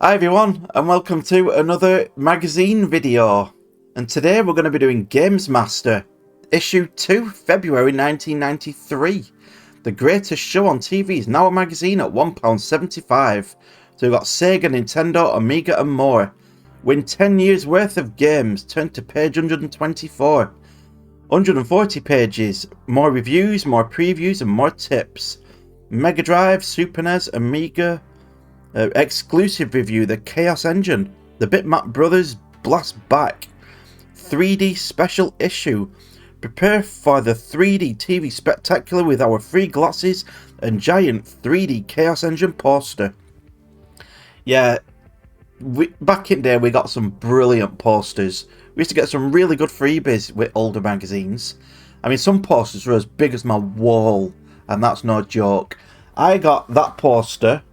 Hi everyone, and welcome to another magazine video. And today we're going to be doing GamesMaster, issue 2, February 1993. The greatest show on TV is now a magazine at £1.75. So we've got Sega, Nintendo, Amiga and more. Win 10 years worth of games, turn to page 124. 140 pages, more reviews, more previews and more tips. Mega Drive, Super NES, Amiga, exclusive review, the Chaos Engine, the Bitmap Brothers Blast Back, 3D special issue. Prepare for the 3D TV spectacular with our free glasses and giant 3D Chaos Engine poster. Yeah, back in there we got some brilliant posters. We used to get some really good freebies with older magazines. I mean, some posters were as big as my wall, and that's no joke. I got that poster.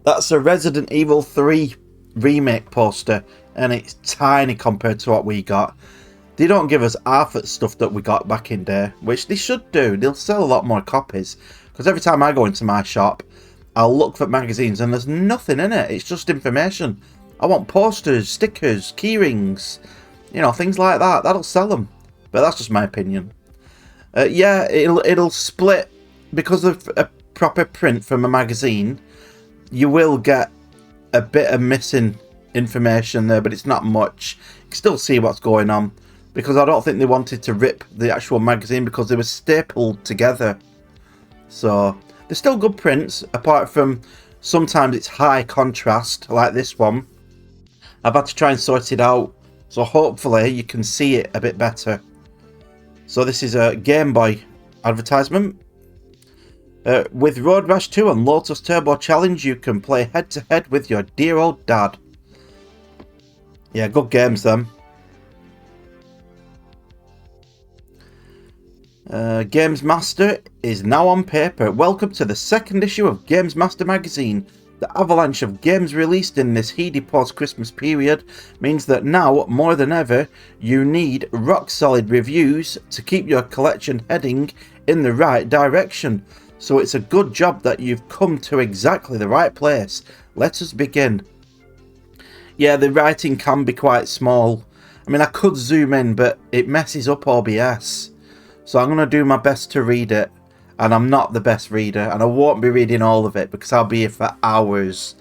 That's a Resident Evil 3 remake poster, and it's tiny compared to what we got. They don't give us half the stuff that we got back in there, which they should do. They'll sell a lot more copies, because every time I go into my shop, I'll look for magazines and there's nothing in it. It's just information. I want posters, stickers, keyrings, you know, things like that. That'll sell them, but that's just my opinion. Yeah, it'll split because of a proper print from a magazine. You will get a bit of missing information there, but it's not much. You can still see what's going on, because I don't think they wanted to rip the actual magazine because they were stapled together. So they're still good prints, apart from sometimes it's high contrast like this one. I've had to try and sort it out, so hopefully you can see it a bit better. So this is a Game Boy advertisement. With Road Rash 2 and Lotus Turbo Challenge, you can play head-to-head with your dear old dad. Yeah, good games then. GamesMaster is now on paper. Welcome to the second issue of GamesMaster magazine. The avalanche of games released in this heady post-Christmas period means that now, more than ever, you need rock-solid reviews to keep your collection heading in the right direction. So it's a good job that you've come to exactly the right place. Let us begin. Yeah, the writing can be quite small. I mean, I could zoom in, but it messes up OBS. So I'm going to do my best to read it. And I'm not the best reader, and I won't be reading all of it because I'll be here for hours.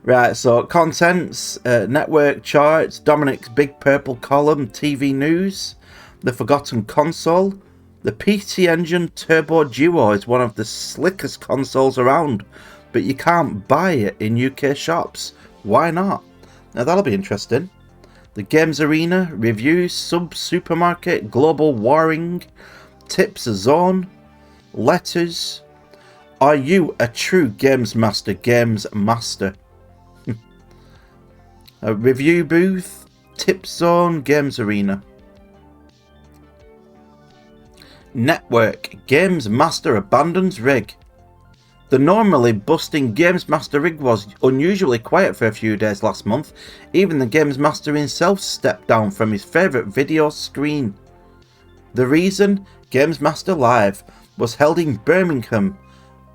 Right, so contents, network charts, Dominik's Big Purple Column, TV news, the Forgotten Console. The PC Engine Turbo Duo is one of the slickest consoles around, but you can't buy it in UK shops. Why not? Now that'll be interesting. The Games Arena, reviews, Supermarket, Global Warring, Tips Zone, letters. Are you a true GamesMaster? A review booth, Tip Zone, Games Arena. Network, GamesMaster abandons rig. The normally busting GamesMaster rig was unusually quiet for a few days last month. Even the GamesMaster himself stepped down from his favourite video screen. The reason? GamesMaster Live was held in Birmingham,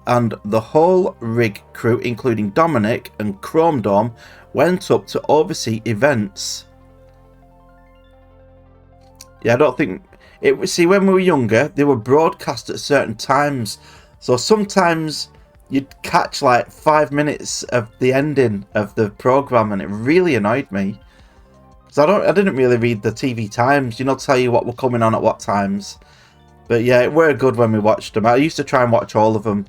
and the whole rig crew, including Dominik and Chrome Dome, went up to oversee events. Yeah, I don't think... See, when we were younger, they were broadcast at certain times. So sometimes you'd catch like 5 minutes of the ending of the programme, and it really annoyed me. So I didn't really read the TV times, you know, tell you what were coming on at what times. But yeah, it were good when we watched them. I used to try and watch all of them.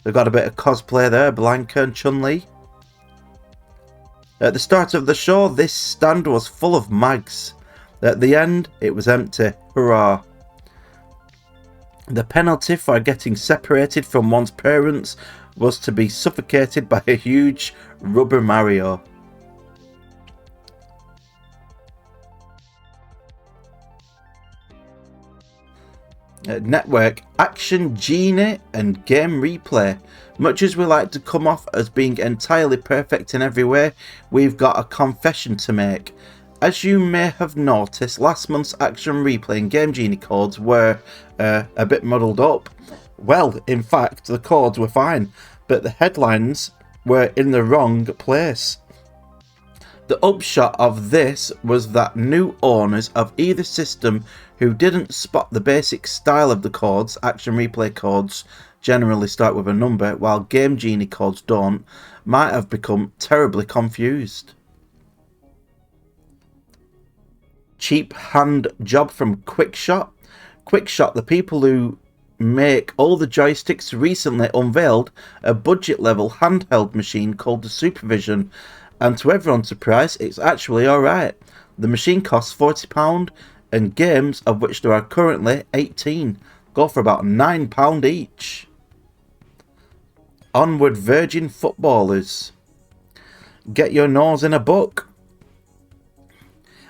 We've got a bit of cosplay there, Blanca and Chun-Li. At the start of the show, this stand was full of mags. At the end, it was empty. Hurrah. The penalty for getting separated from one's parents was to be suffocated by a huge rubber Mario. Network, Action Genie and Game Replay. Much as we like to come off as being entirely perfect in every way, we've got a confession to make. As you may have noticed, last month's Action Replay and Game Genie codes were a bit muddled up. Well, in fact, the codes were fine, but the headlines were in the wrong place. The upshot of this was that new owners of either system who didn't spot the basic style of the codes, Action Replay codes generally start with a number, while Game Genie codes don't, might have become terribly confused. Cheap hand job from Quickshot. Quickshot, the people who make all the joysticks, recently unveiled a budget-level handheld machine called the Supervision, and to everyone's surprise, it's actually alright. The machine costs £40, and games, of which there are currently 18, go for about £9 each. Onward Virgin Footballers. Get your nose in a book.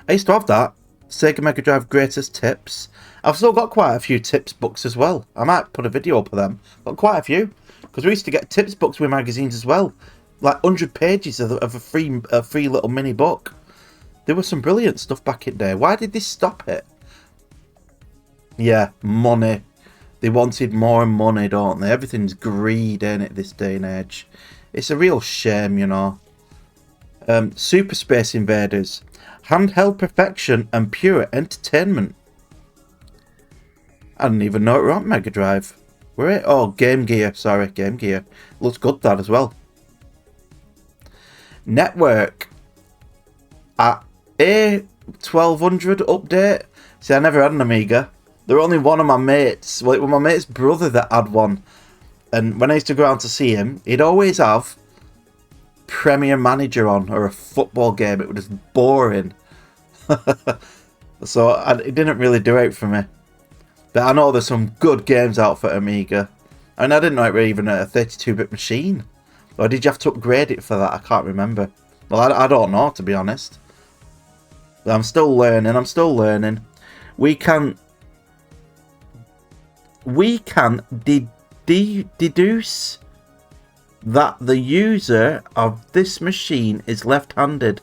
I used to have that. Sega Mega Drive Greatest Tips. I've still got quite a few tips books as well. I might put a video up of them. Got quite a few. Because we used to get tips books with magazines as well. Like 100 pages of a free little mini book. There was some brilliant stuff back in there. Why did they stop it? Yeah, money. They wanted more money, don't they? Everything's greed, ain't it, this day and age? It's a real shame, you know. Super Space Invaders. Handheld perfection and pure entertainment. I didn't even know it were on Mega Drive. Were it? Oh, Game Gear. Sorry, Game Gear. Looks good, that, as well. Network. At A1200 update. See, I never had an Amiga. There were only one of my mates. Well, it was my mate's brother that had one. And when I used to go out to see him, he'd always have Premier Manager on, or a football game. It was just boring. So it didn't really do it for me. But I know there's some good games out for Amiga. And I didn't know it was even a 32-bit machine. Or did you have to upgrade it for that? I can't remember. Well, I don't know, to be honest. But I'm still learning. We can deduce that the user of this machine is left-handed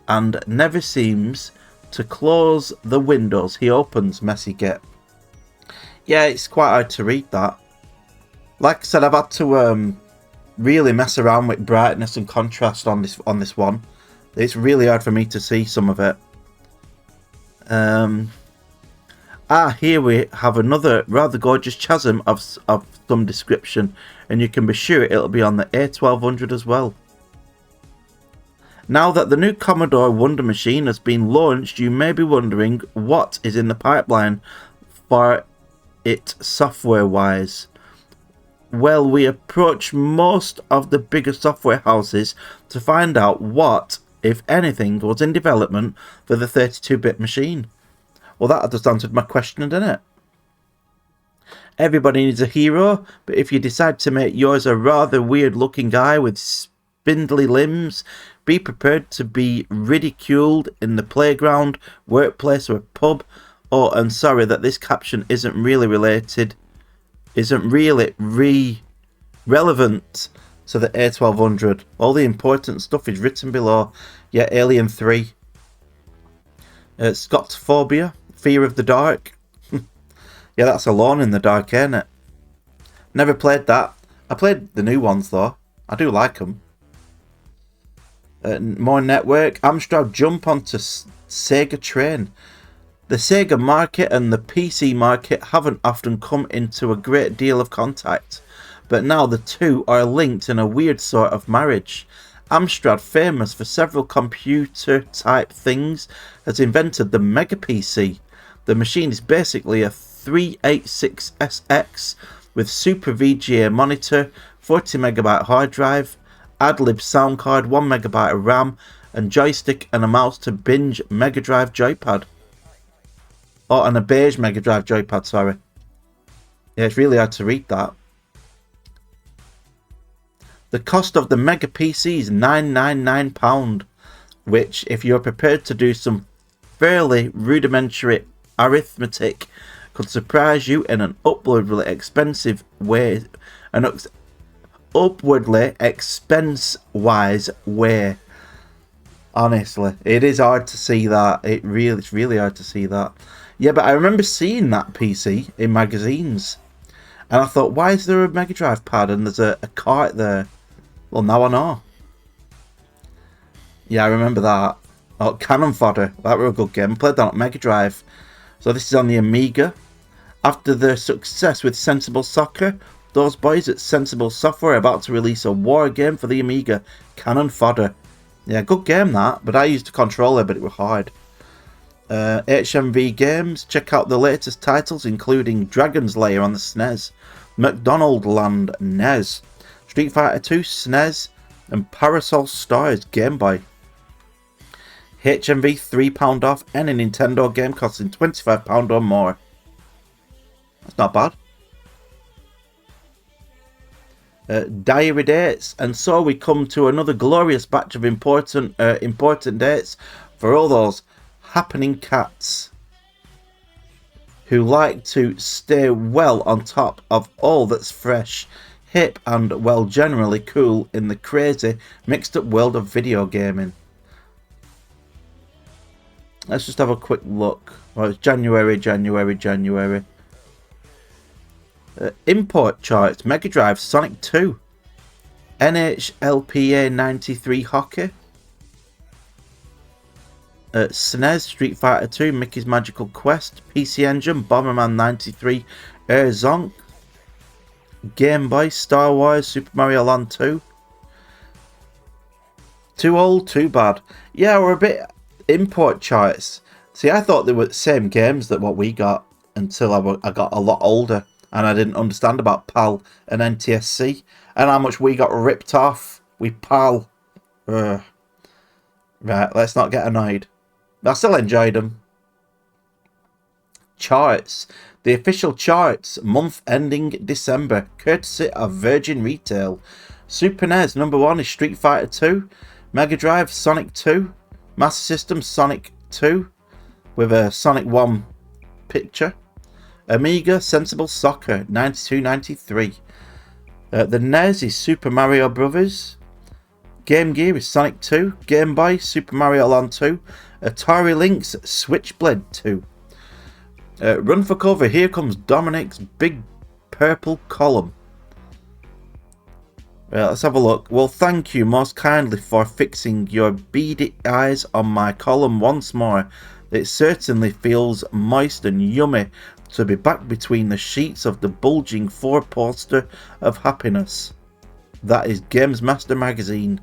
and never seems to close the windows he opens. Messy git. Yeah, it's quite hard to read that. Like I said, I've had to really mess around with brightness and contrast on this one. It's really hard for me to see some of it. Here we have another rather gorgeous chasm of some description, and you can be sure it'll be on the A1200 as well. Now that the new Commodore Wonder Machine has been launched, you may be wondering what is in the pipeline for it software-wise. Well, we approach most of the bigger software houses to find out what, if anything, was in development for the 32-bit machine. Well, that just answered my question, didn't it? Everybody needs a hero, but if you decide to make yours a rather weird-looking guy with spindly limbs, be prepared to be ridiculed in the playground, workplace, or pub. Oh, and sorry that this caption isn't really relevant to the A1200. All the important stuff is written below. Yeah, Alien 3. Scotophobia, fear of the dark. Yeah, that's Alone in the Dark, ain't it? Never played that. I played the new ones though. I do like them. More network. Amstrad jump onto Sega train. The Sega market and the PC market haven't often come into a great deal of contact, but now the two are linked in a weird sort of marriage. Amstrad, famous for several computer-type things, has invented the Mega PC. The machine is basically a 386SX with Super VGA monitor, 40MB hard drive, ad-lib sound card, 1MB of RAM, and joystick and a mouse to binge Mega Drive joypad. Oh, and a beige Mega Drive joypad, sorry. Yeah, it's really hard to read that. The cost of the Mega PC is £999, which, if you're prepared to do some fairly rudimentary arithmetic, could surprise you in an upwardly expensive way. Upwardly expense-wise way. Honestly, it is hard to see that. It's really hard to see that. Yeah, but I remember seeing that PC in magazines, and I thought, why is there a Mega Drive pad and there's a cart there? Well, now I know. Yeah, I remember that. Oh, Cannon Fodder. That were a good game. I played that on Mega Drive. So this is on the Amiga. After their success with Sensible Soccer, those boys at Sensible Software are about to release a war game for the Amiga. Cannon Fodder. Yeah, good game that, but I used a controller, but it was hard. HMV Games, check out the latest titles including Dragon's Lair on the SNES, McDonald Land NES, Street Fighter 2 SNES, and Parasol Stars Game Boy. HMV £3 off any Nintendo game costing £25 or more. That's not bad. Diary dates, and so we come to another glorious batch of important dates for all those happening cats who like to stay well on top of all that's fresh, hip, and well, generally cool in the crazy mixed up world of video gaming. Let's just have a quick look. Oh, it's January. Import charts: Mega Drive, Sonic 2, NHLPA 93 Hockey, SNES, Street Fighter 2, Mickey's Magical Quest, PC Engine, Bomberman 93, Air Zonk, Game Boy, Star Wars, Super Mario Land 2. Too old, too bad. Yeah, we're a bit import charts. See, I thought they were the same games that what we got until I got a lot older and I didn't understand about PAL and NTSC and how much we got ripped off with PAL. Ugh. Right, let's not get annoyed. I still enjoyed them. Charts. The official charts, month ending December, courtesy of Virgin Retail. Super NES, number 1 is Street Fighter 2. Mega Drive, Sonic 2. Master System, Sonic 2, with a Sonic 1 picture. Amiga, Sensible Soccer, 92-93. The NES is Super Mario Brothers. Game Gear is Sonic 2. Game Boy, Super Mario Land 2. Atari Lynx, Switchblade 2. Run for cover, here comes Dominik's big purple column. Let's have a look. Well, thank you most kindly for fixing your beady eyes on my column once more. It certainly feels moist and yummy to be back between the sheets of the bulging four-poster of happiness. That is GamesMaster magazine.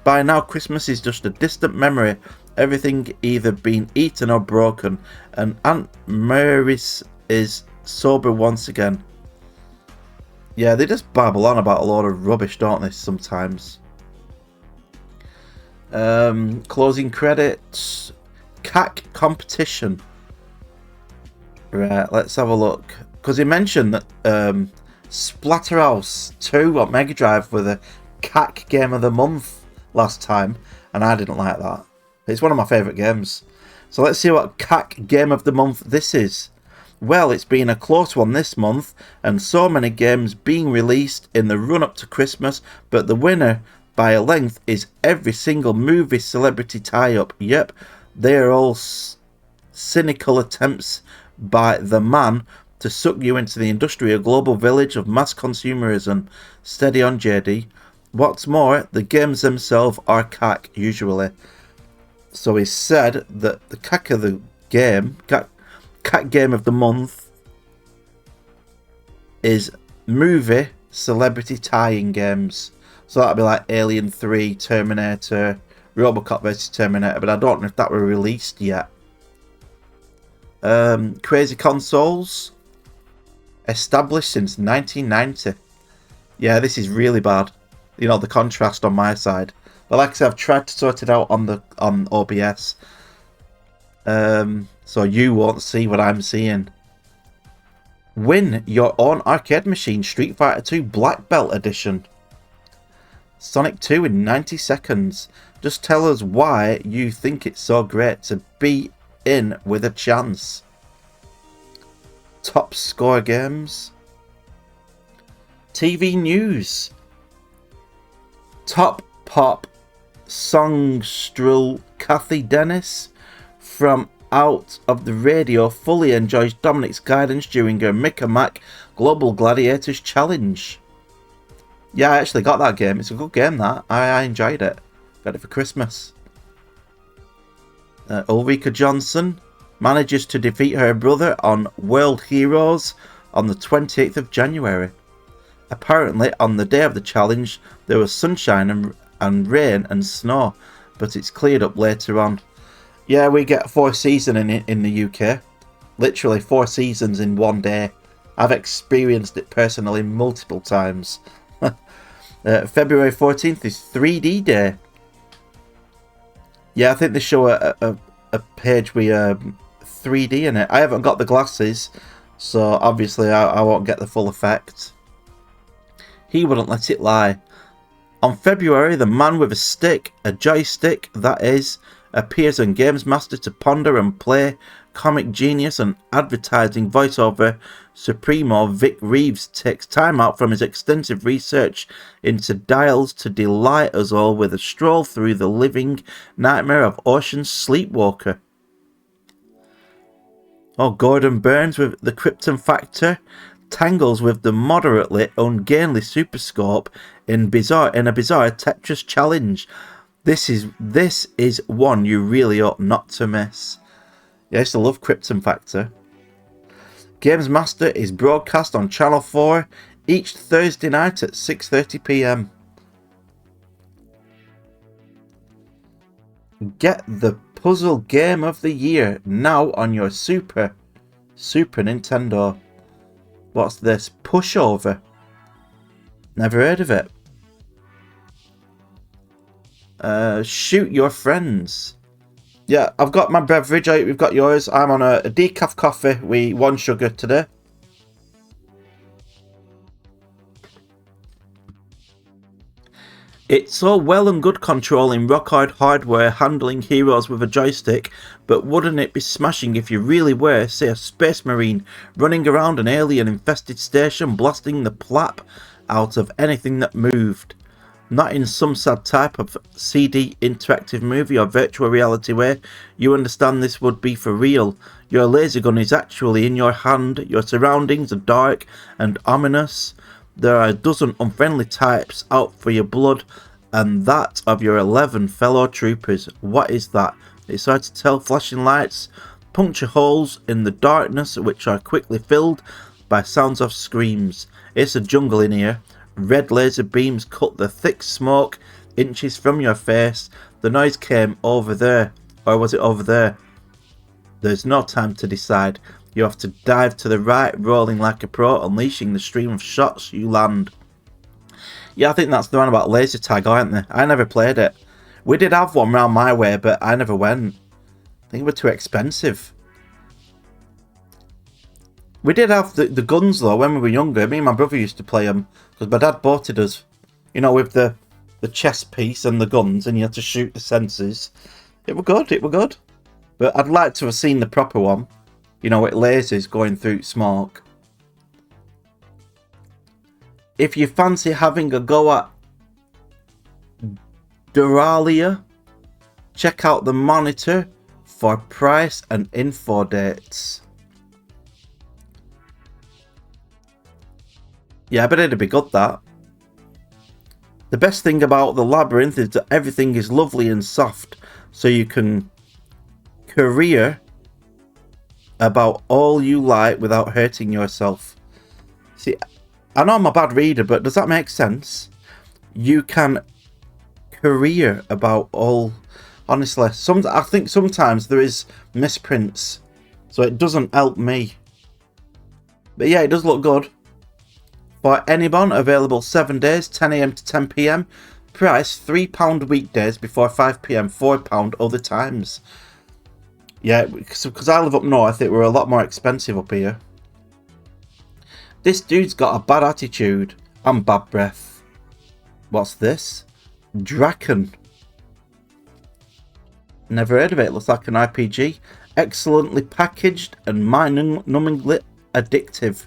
By now, Christmas is just a distant memory, everything either been eaten or broken, and Aunt Mary's is sober once again. Yeah, they just babble on about a lot of rubbish, don't they, sometimes. Closing credits. CAC competition. Right, let's have a look. Because he mentioned that Splatterhouse 2 on Mega Drive were the CAC game of the month last time, and I didn't like that. It's one of my favourite games. So let's see what CAC game of the month this is. Well, it's been a close one this month, and so many games being released in the run-up to Christmas, but the winner, by a length, is every single movie celebrity tie-up. Yep, they are all cynical attempts by the man to suck you into the industrial global village of mass consumerism. Steady on, JD. What's more, the games themselves are CAC, usually. So he said that the CAC of the game... CAC game of the month is movie celebrity tie-in games. So that'd be like Alien 3, Terminator, Robocop vs Terminator, but I don't know if that were released yet. Crazy Consoles, established since 1990. Yeah, this is really bad. You know, the contrast on my side. But like I said, I've tried to sort it out on OBS. So you won't see what I'm seeing. Win your own arcade machine, Street Fighter 2 Black Belt Edition. Sonic 2 in 90 seconds. Just tell us why you think it's so great to be in with a chance. Top score games. TV news. Top pop songstrel Kathy Dennis from Out of the Radio fully enjoys Dominik's guidance during her Mick and Mac Global Gladiators Challenge. Yeah, I actually got that game. It's a good game, that. I enjoyed it. Got it for Christmas. Ulrika Johnson manages to defeat her brother on World Heroes on the 28th of January. Apparently, on the day of the challenge, there was sunshine and rain and snow, but it's cleared up later on. Yeah, we get 4 seasons in the UK. Literally 4 seasons in one day. I've experienced it personally multiple times. February 14th is 3D Day. Yeah, I think they show a page with 3D in it. I haven't got the glasses, so obviously I won't get the full effect. He wouldn't let it lie. On February, the man with a stick, a joystick that is, appears on GamesMaster to ponder and play. Comic genius and advertising voiceover Supremo Vic Reeves takes time out from his extensive research into dials to delight us all with a stroll through the living nightmare of Ocean Sleepwalker. Oh, Gordon Burns with the Krypton Factor tangles with the moderately ungainly Superscope in a bizarre Tetris challenge. This is one you really ought not to miss. Yeah, I used to love Krypton Factor. GamesMaster is broadcast on Channel 4 each Thursday night at 6:30 p.m. Get the puzzle game of the year now on your Super Nintendo. What's this? Pushover. Never heard of it. Shoot your friends. Yeah, I've got my beverage. We've got yours. I'm on a decaf coffee with 1 sugar today. It's all well and good controlling rock-hard hardware, handling heroes with a joystick, but wouldn't it be smashing if you really were, say, a space marine running around an alien-infested station blasting the plap out of anything that moved? Not in some sad type of CD interactive movie or virtual reality way. You understand this would be for real. Your laser gun is actually in your hand. Your surroundings are dark and ominous. There are a dozen unfriendly types out for your blood, and that of your 11 fellow troopers. What is that? It's hard to tell. Flashing lights puncture holes in the darkness, which are quickly filled by sounds of screams. It's a jungle in here. Red laser beams cut the thick smoke inches from your face. The noise came over there. Or was it over there? There's no time to decide. You have to dive to the right, rolling like a pro, unleashing the stream of shots you land. Yeah, I think that's the one about laser tag, aren't they? I never played it. We did have one round my way, but I never went. I think it was too expensive. We did have the guns though when we were younger. Me and my brother used to play them because my dad bought it us. You know, with the chest piece and the guns, and you had to shoot the sensors. It were good. It were good. But I'd like to have seen the proper one. You know, with lasers going through smoke. If you fancy having a go at Duralia, check out the monitor for price and info dates. Yeah, but it'd be good, that. The best thing about the labyrinth is that everything is lovely and soft, so you can career about all you like without hurting yourself. See, I know I'm a bad reader, but does that make sense? You can career about all... Honestly, I think sometimes there is misprints, so it doesn't help me. But yeah, it does look good. For anyone, available 7 days, 10 AM to 10 PM. Price £3 weekdays before 5 PM, £4 other times. Yeah, because I live up north, it were a lot more expensive up here. This dude's got a bad attitude and bad breath. What's this? Draken. Never heard of it. Looks like an RPG. Excellently packaged and mind-numbingly addictive.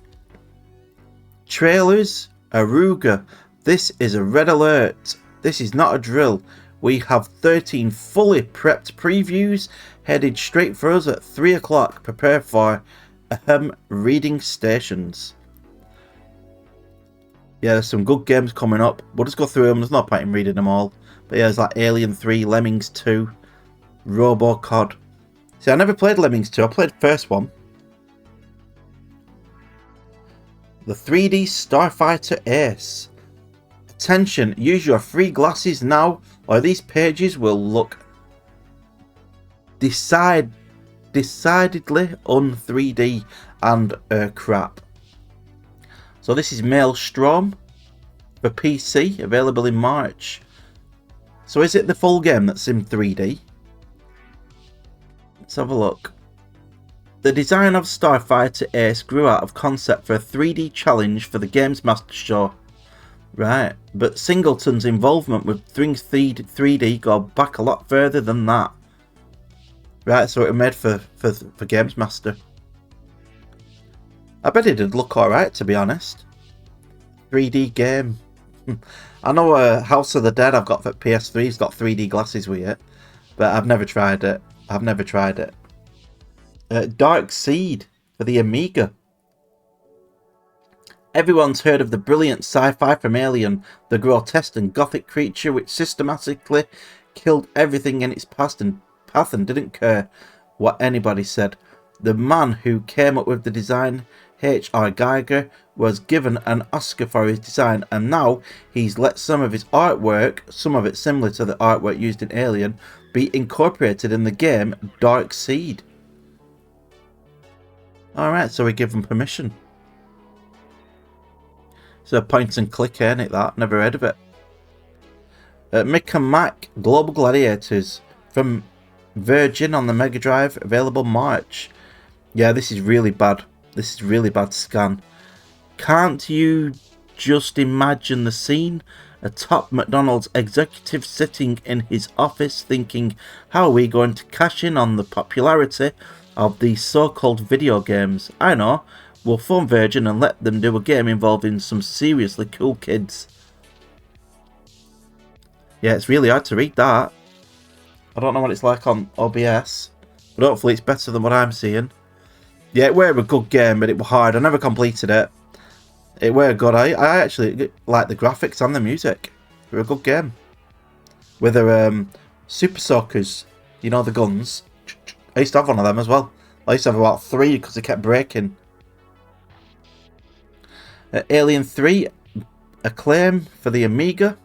Trailers. Aruga. This is a red alert. This is not a drill. We have 13 fully prepped previews headed straight for us at 3 o'clock. Prepare for reading stations. Yeah, there's some good games coming up. We'll just go through them. There's no point in reading them all. But yeah, there's like Alien 3, Lemmings 2, RoboCod. See, I never played Lemmings 2. I played the first one. The 3D Starfighter Ace. Attention, use your free glasses now, or these pages will look decidedly un-3D and crap. So this is Maelstrom for PC, available in March. So is it the full game that's in 3D? Let's have a look. The design of Starfighter Ace grew out of concept for a 3D challenge for the GamesMaster show. Right, but Singleton's involvement with 3D go back a lot further than that. Right, so it was made for GamesMaster. I bet it'd look alright, to be honest. 3D game. I know House of the Dead I've got for PS3's got 3D glasses with it, but I've never tried it. Dark Seed for the Amiga. Everyone's heard of the brilliant sci-fi from Alien, the grotesque and gothic creature which systematically killed everything in its path and didn't care what anybody said. The man who came up with the design, H.R. Geiger, was given an Oscar for his design, and now he's let some of his artwork, some of it similar to the artwork used in Alien, be incorporated in the game Dark Seed. Alright, so we give them permission. So point and click, ain't it that? Never heard of it. Mick and Mac Global Gladiators from Virgin on the Mega Drive, available March. Yeah, this is really bad. This is really bad scan. Can't you just imagine the scene? A top McDonald's executive sitting in his office thinking, how are we going to cash in on the popularity of these so-called video games? I know. We'll phone Virgin and let them do a game involving some seriously cool kids. Yeah, it's really hard to read that. I don't know what it's like on OBS, but hopefully it's better than what I'm seeing. Yeah, it were a good game, but it was hard. I never completed it. It were good. I actually like the graphics and the music. It were a good game. With the Super Soakers, you know, the guns. I used to have one of them as well. I used to have about 3 because they kept breaking. Alien 3, Acclaim for the Amiga.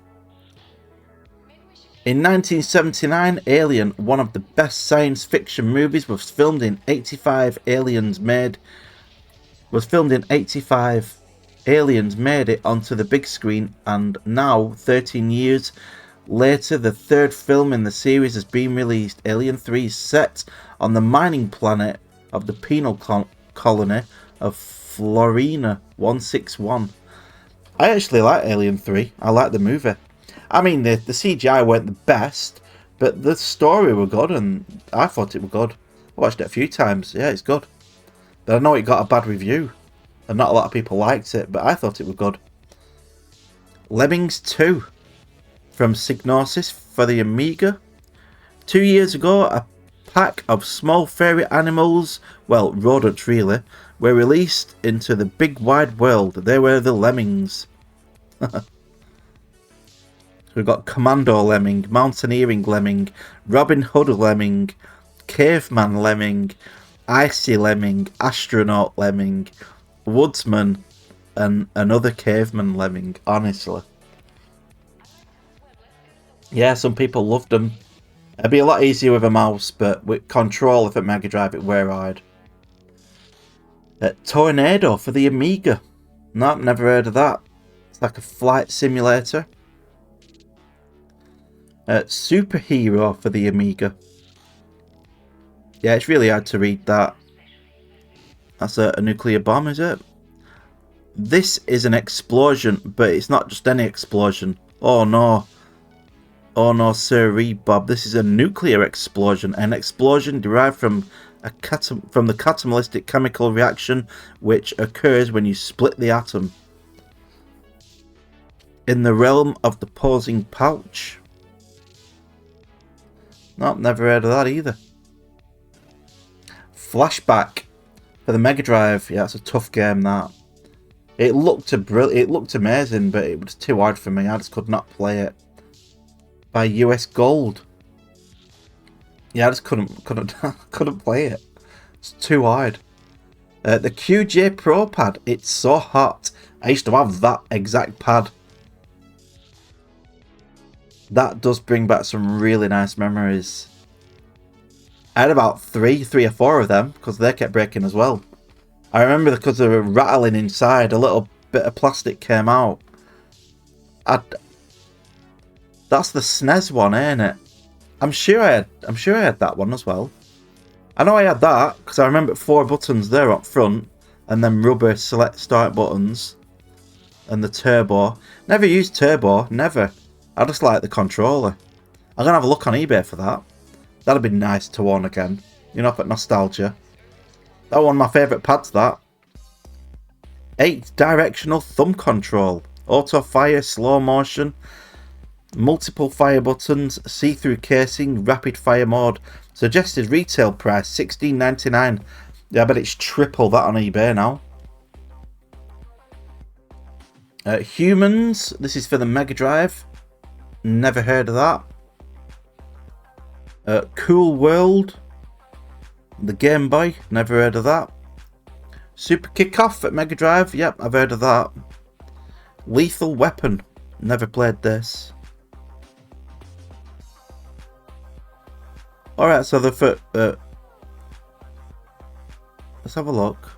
In 1979, Alien, one of the best science fiction movies, was filmed in 85. Aliens made it onto the big screen, and now, 13 years later, the third film in the series has been released. Alien 3 is set on the mining planet of the penal colony of Florina 161. I actually like Alien 3. I like the movie. I mean, the CGI weren't the best, but the story were good, and I thought it was good. I watched it a few times. Yeah, it's good. But I know it got a bad review, and not a lot of people liked it, but I thought it was good. Lemmings 2 from Psygnosis for the Amiga. 2 years ago, a pack of small furry animals, well, rodents really, were released into the big wide world. They were the Lemmings. We've got Commando Lemming, Mountaineering Lemming, Robin Hood Lemming, Caveman Lemming, Icy Lemming, Astronaut Lemming, Woodsman, and another Caveman Lemming, honestly. Yeah, some people loved them. It'd be a lot easier with a mouse, but with control if at Mega Drive it were hard. Tornado for the Amiga. Nope, never heard of that. It's like a flight simulator. Superhero for the Amiga. Yeah, it's really hard to read that. That's a nuclear bomb, is it? This is an explosion, but it's not just any explosion. Oh no. Oh no, sirree, Bob. This is a nuclear explosion. An explosion derived from the catalytic chemical reaction which occurs when you split the atom. In the realm of the posing pouch. Nope, never heard of that either. Flashback for the Mega Drive. Yeah, it's a tough game, that. It looked it looked amazing, but it was too hard for me. I just could not play it. By US Gold. Yeah, I just couldn't couldn't play it. It's too hard. The QJ Pro pad. It's so hot. I used to have that exact pad. That does bring back some really nice memories. I had about three or four of them because they kept breaking as well. I remember because they were rattling inside, a little bit of plastic came out. That's the SNES one, ain't it? I'm sure I had that one as well. I know I had that because I remember 4 buttons there up front, and then rubber select start buttons, and the turbo. Never used turbo, never. I just like the controller. I'm gonna have a look on eBay for that. That'd be nice to own again. You know, for nostalgia. That one of my favourite pads, that. 8 directional thumb control. Auto fire, slow motion. Multiple fire buttons. See-through casing. Rapid fire mode. Suggested retail price $16.99. Yeah, I bet it's triple that on eBay now. Humans. This is for the Mega Drive. Never heard of that. Cool World. The Game Boy, never heard of that. Super Kickoff at Mega Drive, yep, I've heard of that. Lethal Weapon, never played this. Alright, so let's have a look.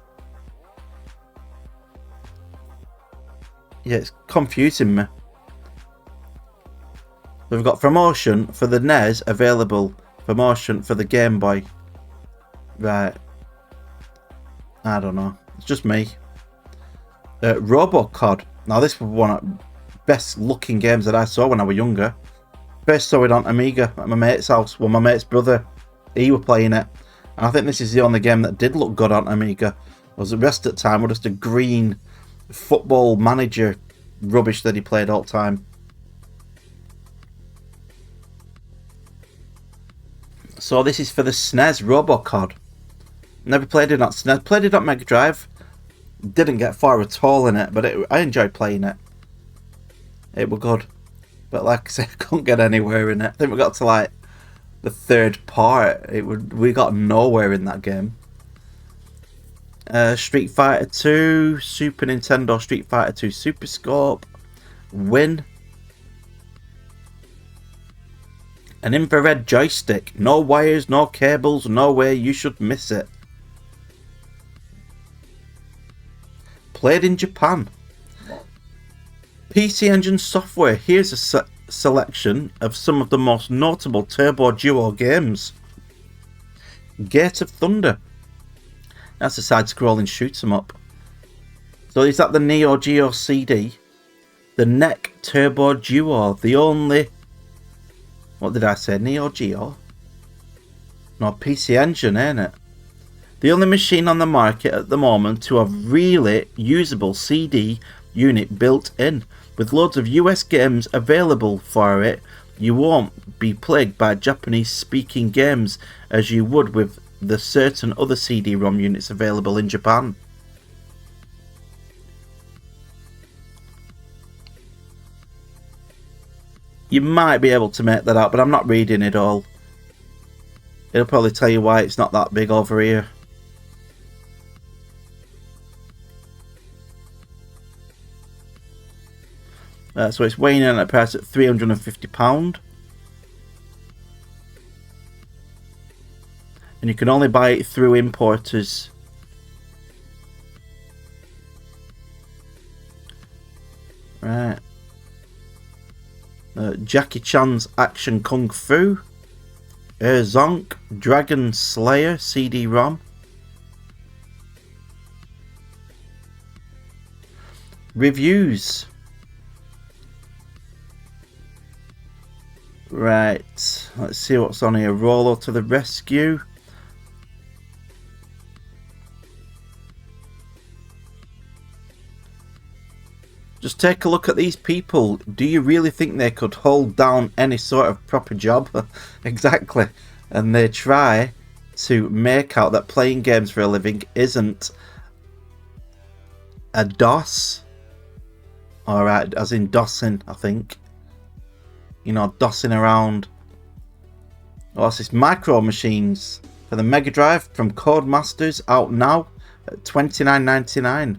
Yeah, it's confusing me. We've got promotion for the NES available. Promotion for the Game Boy. Right. I don't know. It's just me. RoboCod. Now this was one of the best looking games that I saw when I was younger. First saw it on Amiga at my mate's house. Well, my mate's brother, he was playing it. And I think this is the only game that did look good on Amiga. Whereas the rest of the time was just a green football manager rubbish that he played all the time. So this is for the SNES RoboCod. Never played it on SNES. Played it on Mega Drive. Didn't get far at all in it, but I enjoyed playing it. It was good. But like I said, I couldn't get anywhere in it. I think we got to like the 3rd part. We got nowhere in that game. Street Fighter 2, Super Nintendo Street Fighter 2 Super Scope, Win. An infrared joystick. No wires, no cables, no way you should miss it. Played in Japan. PC Engine software. Here's a selection of some of the most notable Turbo Duo games. Gate of Thunder. That's a side-scrolling shoot 'em up. So is that the Neo Geo CD? The NEC Turbo Duo. The only... What did I say? Neo Geo? No, PC Engine, ain't it? The only machine on the market at the moment to have really usable CD unit built in. With loads of US games available for it, you won't be plagued by Japanese speaking games as you would with the certain other CD-ROM units available in Japan. You might be able to make that out, but I'm not reading it all. It'll probably tell you why it's not that big over here. So it's weighing in at a price at £350. And you can only buy it through importers. Right. Jackie Chan's Action Kung Fu. Zonk, Dragon Slayer CD-ROM. Reviews. Right, let's see what's on here. Rollo to the rescue. Just take a look at these people. Do you really think they could hold down any sort of proper job? Exactly. And they try to make out that playing games for a living isn't a DOS. Alright, as in DOSing, I think. You know, DOSing around. What's this? Micro Machines for the Mega Drive from Codemasters, out now at $29.99.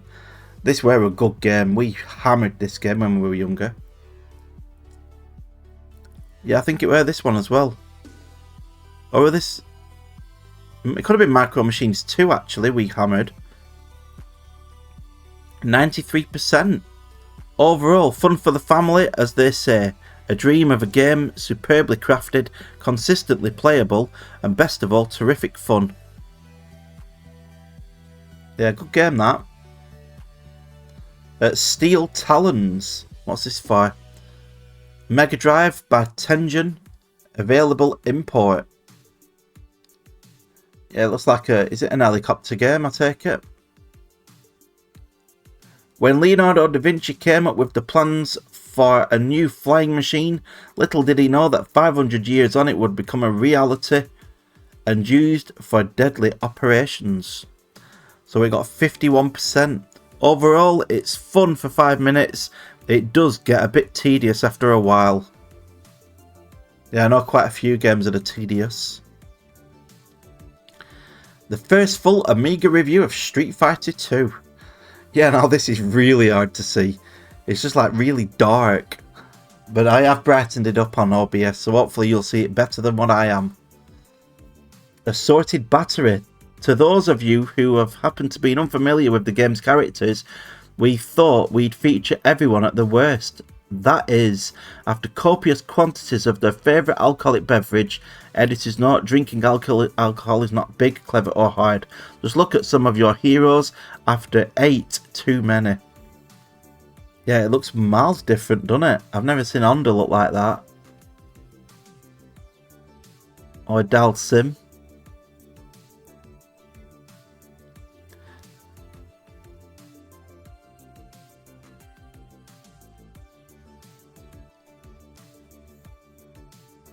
This were a good game. We hammered this game when we were younger. Yeah, I think it were this one as well. Or this... It could have been Micro Machines 2, actually, we hammered. 93%. Overall, fun for the family, as they say. A dream of a game, superbly crafted, consistently playable, and best of all, terrific fun. Yeah, good game that. Steel Talons. What's this for? Mega Drive by Tengen. Available import. Yeah, it looks like a... Is it an helicopter game, I take it? When Leonardo da Vinci came up with the plans for a new flying machine, little did he know that 500 years on it would become a reality and used for deadly operations. So we got 51%. Overall, it's fun for 5 minutes. It does get a bit tedious after a while. Yeah, I know quite a few games that are tedious. The first full Amiga review of Street Fighter 2. Yeah, now this is really hard to see. It's just like really dark. But I have brightened it up on OBS, so hopefully you'll see it better than what I am. Assorted Battery. To those of you who have happened to be unfamiliar with the game's characters, we thought we'd feature everyone at the worst. That is, after copious quantities of their favourite alcoholic beverage, editors note drinking alcohol is not big, clever or hard. Just look at some of your heroes after 8 too many. Yeah, it looks miles different, doesn't it? I've never seen Honda look like that. Or Dalsim.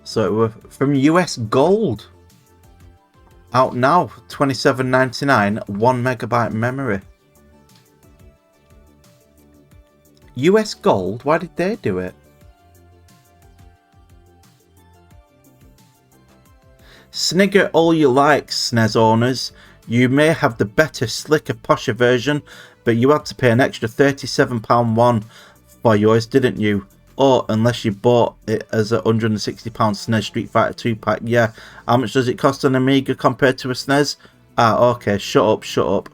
So we're from US Gold. Out now, $27.99, 1 megabyte memory. US Gold? Why did they do it? Snigger all you like, SNES owners. You may have the better, slicker, posher version, but you had to pay an extra £37 one for yours, didn't you? Or unless you bought it as a £160 SNES Street Fighter 2 pack. Yeah, how much does it cost an Amiga compared to a SNES? Ah, okay, shut up, shut up.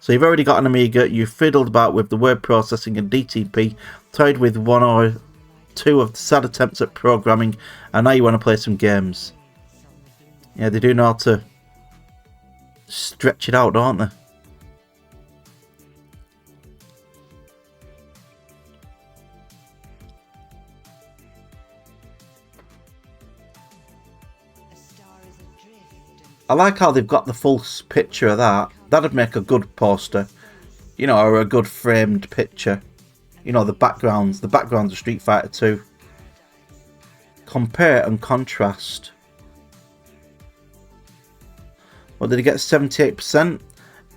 So you've already got an Amiga, you've fiddled about with the word processing and DTP, toyed with 1 or 2 of the sad attempts at programming, and now you want to play some games. Yeah, they do know how to stretch it out, don't they? I like how they've got the full picture of that. That'd make a good poster. You know, or a good framed picture. You know, the backgrounds of Street Fighter 2. Compare and contrast. What did he get? 78%?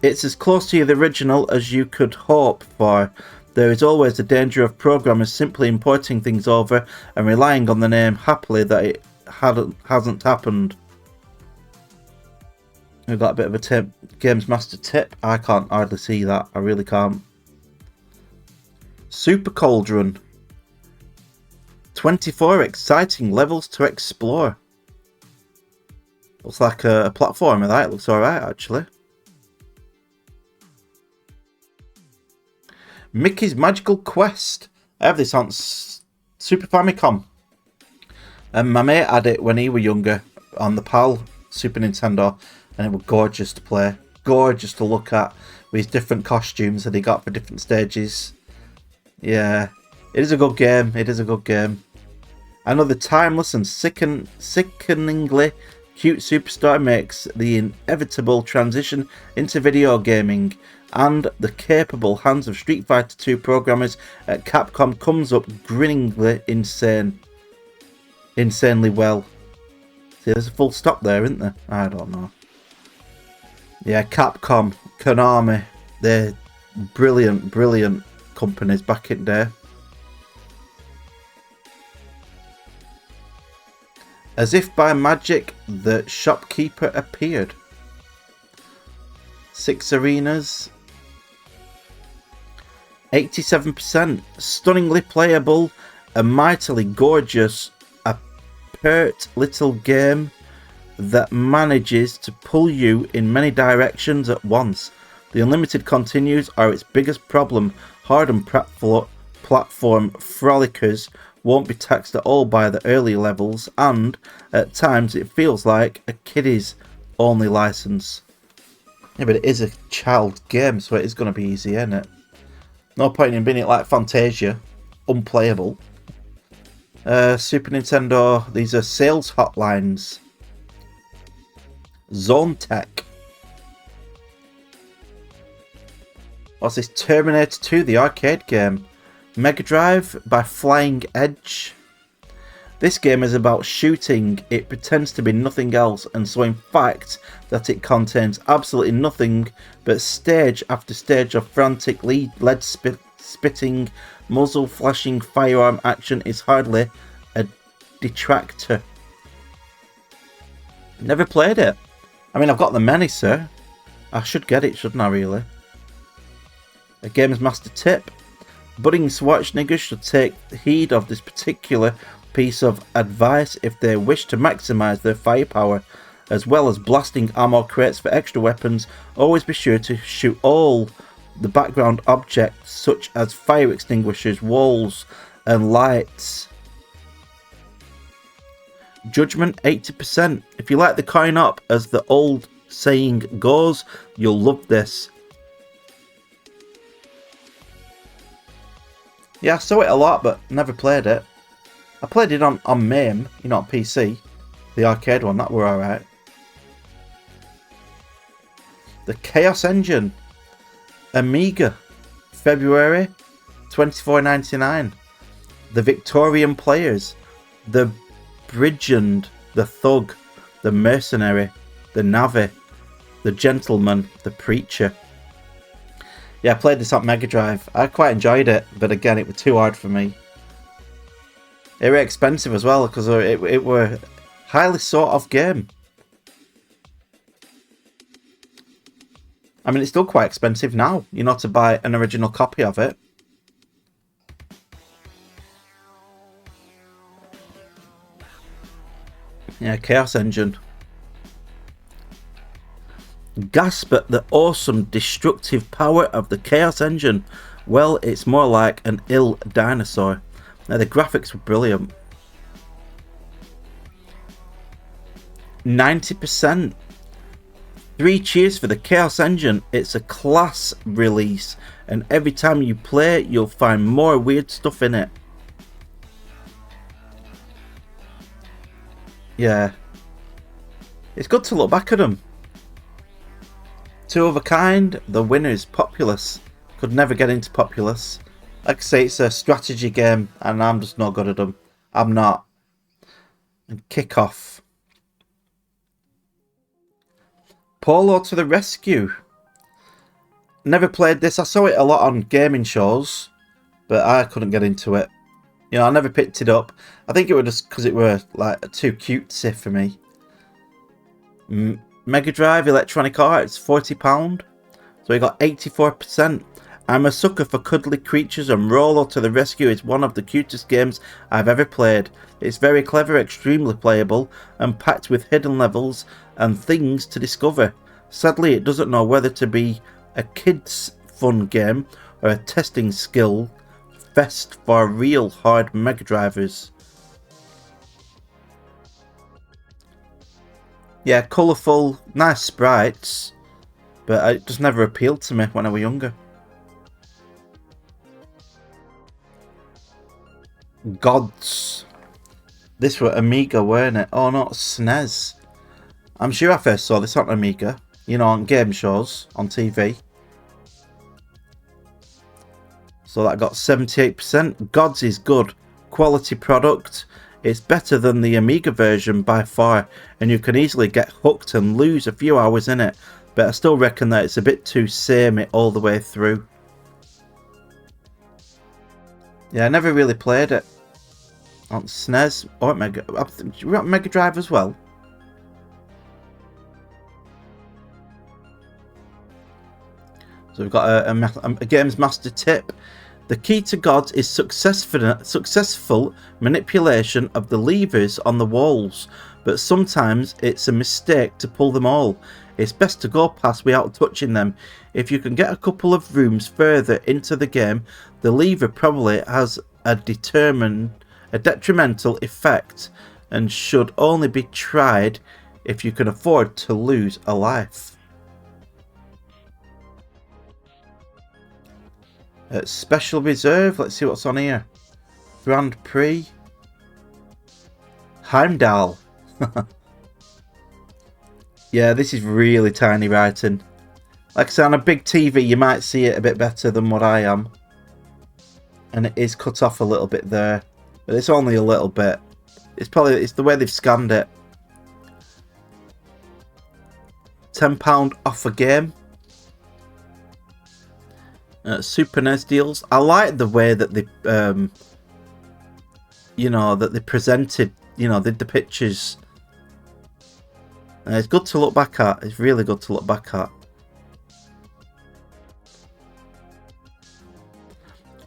It's as close to the original as you could hope for. There is always the danger of programmers simply importing things over and relying on the name happily that it hasn't happened. We've got a bit of a tip, GamesMaster tip. I can't hardly see that. I really can't. Super Cauldron. 24 exciting levels to explore. Looks like a platformer, that. It looks alright, actually. Mickey's Magical Quest. I have this on Super Famicom. And my mate had it when he was younger on the PAL Super Nintendo. And it was gorgeous to play. Gorgeous to look at. With his different costumes that he got for different stages. Yeah. It is a good game. It is a good game. Another timeless and sickeningly cute superstar makes the inevitable transition into video gaming, and the capable hands of Street Fighter 2 programmers at Capcom comes up grinningly insanely well. See, there's a full stop there, isn't there? I don't know. Yeah, Capcom, Konami, Brilliant, brilliant companies back in there. As if by magic, the shopkeeper appeared. 6 arenas. 87%. Stunningly playable. A mightily gorgeous, a pert little game that manages to pull you in many directions at once. The unlimited continues are its biggest problem. Hardened platform frolickers won't be taxed at all by the early levels, and at times it feels like a kiddies only license. Yeah, but it is a child game, so it is going to be easy, isn't it? No point in being it like Fantasia, unplayable. Super Nintendo, these are sales hotlines. Zone Tech. What's this? Terminator 2, the arcade game. Mega Drive by Flying Edge. This game is about shooting. It pretends to be nothing else, and so in fact that it contains absolutely nothing but stage after stage of frantic lead spitting, muzzle flashing firearm action is hardly a detractor. Never played it. I mean, I've got the many, sir. I should get it, shouldn't I, really? A GamesMaster tip. Budding Schwarzeneggers should take heed of this particular piece of advice if they wish to maximize their firepower. As well as blasting ammo crates for extra weapons, always be sure to shoot all the background objects such as fire extinguishers, walls and lights. Judgment 80%. If you like the coin op, as the old saying goes, you'll love this. Yeah, I saw it a lot, but never played it. I played it on MAME, you know, on PC. The arcade one, that were alright. The Chaos Engine. Amiga. February 24.99. The Victorian Players. The Brigand. The Thug. The Mercenary. The Navvy. The Gentleman. The Preacher. Yeah, I played this on Mega Drive. I quite enjoyed it, but again, it was too hard for me. It was expensive as well, because it were highly sought of game. I mean, it's still quite expensive now, you know, to buy an original copy of it. Yeah, Chaos Engine. Gasp at the awesome destructive power of the Chaos Engine. Well, it's more like an ill dinosaur. Now, the graphics were brilliant. 90%. 3 cheers for the Chaos Engine. It's a class release, and every time you play, you'll find more weird stuff in it. Yeah. It's good to look back at them. Two of a Kind, the winners, Populous. Could never get into Populous. Like I say, it's a strategy game, and I'm just not good at them. I'm not. And Kickoff. Polo to the Rescue. Never played this. I saw it a lot on gaming shows, but I couldn't get into it. You know, I never picked it up. I think it was just because it were like too cutesy for me. Mega Drive, Electronic Arts, £40. So we got 84%. I'm a sucker for cuddly creatures, and Rollo to the Rescue is one of the cutest games I've ever played. It's very clever, extremely playable, and packed with hidden levels and things to discover. Sadly, it doesn't know whether to be a kid's fun game or a testing skill fest for real hard Mega Drivers. Yeah, colourful, nice sprites, but it just never appealed to me when I was younger. Gods. This were Amiga, weren't it? Oh no, SNES. I'm sure I first saw this on Amiga, you know, on game shows, on TV. So that got 78%. Gods is good. Quality product. It's better than the Amiga version by far, and you can easily get hooked and lose a few hours in it, but I still reckon that it's a bit too samey all the way through. Yeah, I never really played it on SNES or Mega. We're at Mega Drive as well. So we've got a GamesMaster tip. The key to gods is successful manipulation of the levers on the walls, but sometimes it's a mistake to pull them all. It's best to go past without touching them. If you can get a couple of rooms further into the game, the lever probably has a detrimental effect and should only be tried if you can afford to lose a life. Special Reserve, let's see what's on here. Grand Prix. Heimdall. Yeah, this is really tiny writing. Like I say, on a big TV you might see it a bit better than what I am. And it is cut off a little bit there. But it's only a little bit. It's the way they've scanned it. £10 off a game. Super NES deals. I like the way that they, that they presented, did the pictures. It's good to look back at. It's really good to look back at.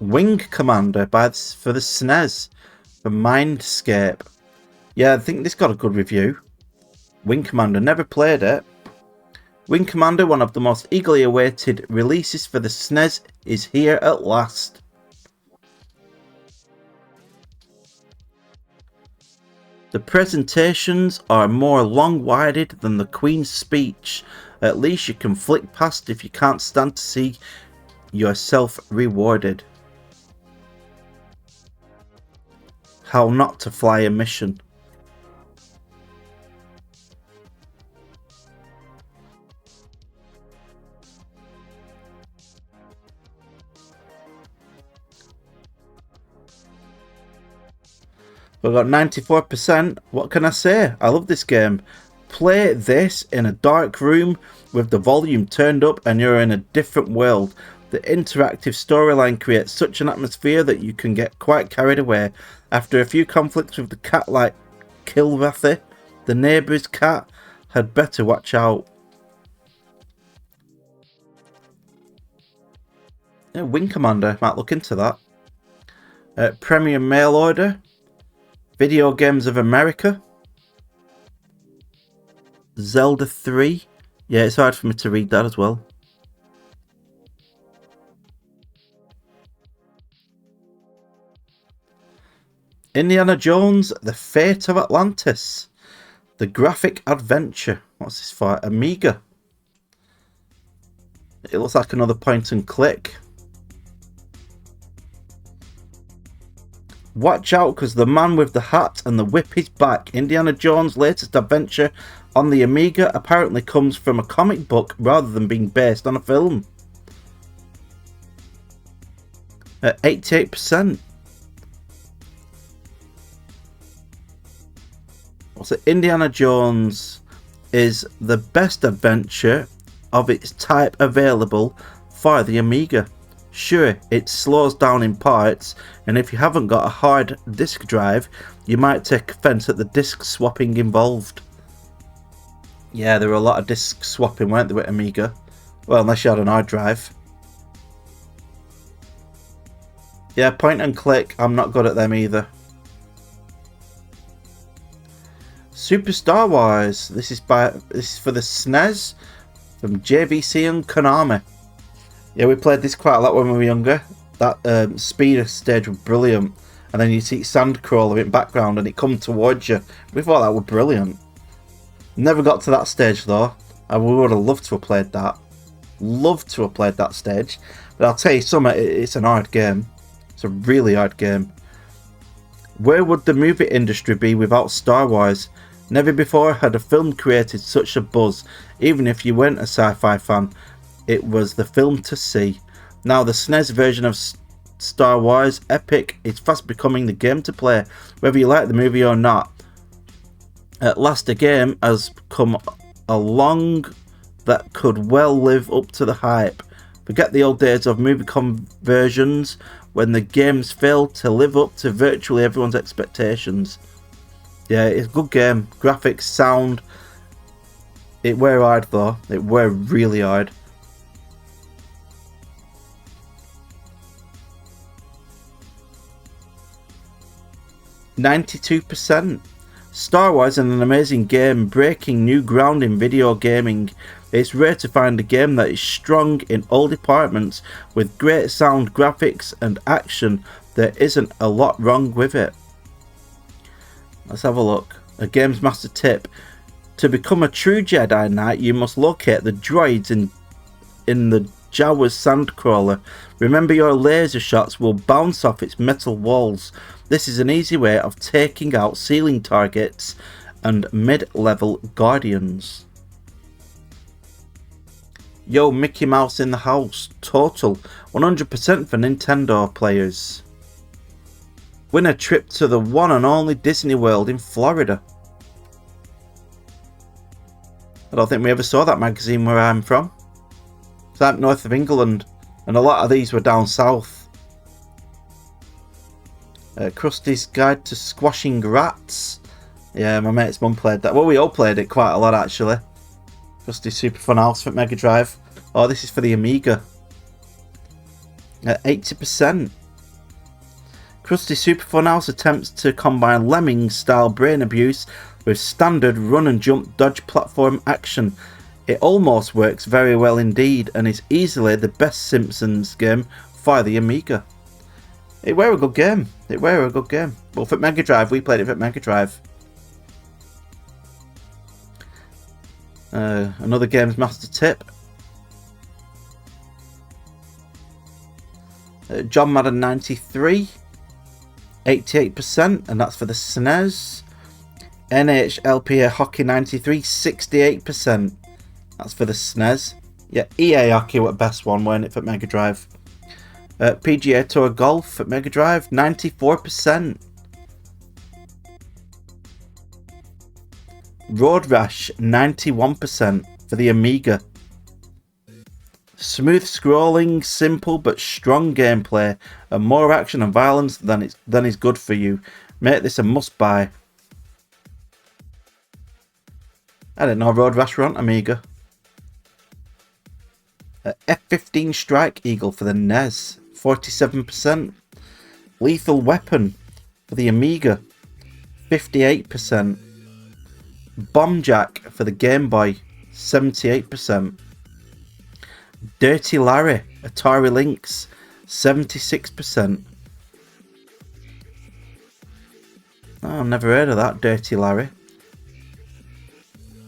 Wing Commander for the SNES from Mindscape. Yeah, I think this got a good review. Wing Commander, never played it. Wing Commander, one of the most eagerly awaited releases for the SNES, is here at last. The presentations are more long-winded than the Queen's speech. At least you can flick past if you can't stand to see yourself rewarded. How not to fly a mission. We've got 94%. What can I say? I love this game. Play this in a dark room with the volume turned up and you're in a different world. The interactive storyline creates such an atmosphere that you can get quite carried away. After a few conflicts with the cat like Kilrathy, the neighbour's cat had better watch out. Yeah, Wing Commander, might look into that. Premium mail order. Video Games of America. Zelda 3. Yeah, it's hard for me to read that as well. Indiana Jones, The Fate of Atlantis. The Graphic Adventure. What's this for? Amiga. It looks like another point and click. Watch out, because the man with the hat and the whip is back. Indiana Jones' latest adventure on the Amiga apparently comes from a comic book rather than being based on a film. At 88%. So Indiana Jones is the best adventure of its type available for the Amiga. Sure, it slows down in parts, and if you haven't got a hard disk drive, you might take offence at the disk swapping involved. Yeah, there were a lot of disk swapping, weren't there, with Amiga? Well, unless you had an hard drive. Yeah, point and click, I'm not good at them either. Super Star Wars. This is for the SNES from JVC and Konami. Yeah, we played this quite a lot when we were younger. That speeder stage was brilliant. And then you see Sandcrawler in background and it come towards you. We thought that was brilliant. Never got to that stage though. I would have loved to have played that. Loved to have played that stage. But I'll tell you something, it's an hard game. It's a really hard game. Where would the movie industry be without Star Wars? Never before had a film created such a buzz. Even if you weren't a sci-fi fan, it was the film to see. Now the SNES version of Star Wars Epic is fast becoming the game to play, whether you like the movie or not. At last a game has come along that could well live up to the hype. Forget the old days of movie conversions when the games fail to live up to virtually everyone's expectations. Yeah, it's a good game. Graphics, sound. It were hard though. It were really hard. %. Star Wars is an amazing game, breaking new ground in video gaming. It's rare to find a game that is strong in all departments, with great sound, graphics and action. There isn't a lot wrong with it. Let's have a look. A GamesMaster tip. To become a true Jedi Knight, you must locate the droids in the Jawa's sandcrawler. Remember, your laser shots will bounce off its metal walls. This is an easy way of taking out ceiling targets and mid-level guardians. Yo, Mickey Mouse in the house. Total 100% for Nintendo players. Win a trip to the one and only Disney World in Florida. I don't think we ever saw that magazine where I'm from. It's up north of England, and a lot of these were down south. Krusty's Guide to Squashing Rats. Yeah, my mate's mum played that. Well, we all played it quite a lot actually. Krusty's Super Fun House for Mega Drive. Oh, this is for the Amiga. 80%. Krusty's Super Fun House attempts to combine Lemmings-style brain abuse with standard run and jump dodge platform action. It almost works very well indeed, and is easily the best Simpsons game for the Amiga. It were a good game. It were a good game. Well, for Mega Drive, we played it for Mega Drive. Another GamesMaster tip. John Madden 93, 88%, and that's for the SNES. NHLPA Hockey 93, 68%. That's for the SNES. Yeah, EA Hockey were the best one, weren't it, for Mega Drive? PGA Tour Golf at Mega Drive, 94%. Road Rash, 91% for the Amiga. Smooth scrolling, simple but strong gameplay, and more action and violence than is good for you. Make this a must buy. I didn't know Road Rash were on Amiga. F-15 Strike Eagle for the NES, 47%. Lethal Weapon for the Amiga, 58%. Bomb Jack for the Game Boy, 78%. Dirty Larry, Atari Lynx, 76%. Oh, I've never heard of that, Dirty Larry.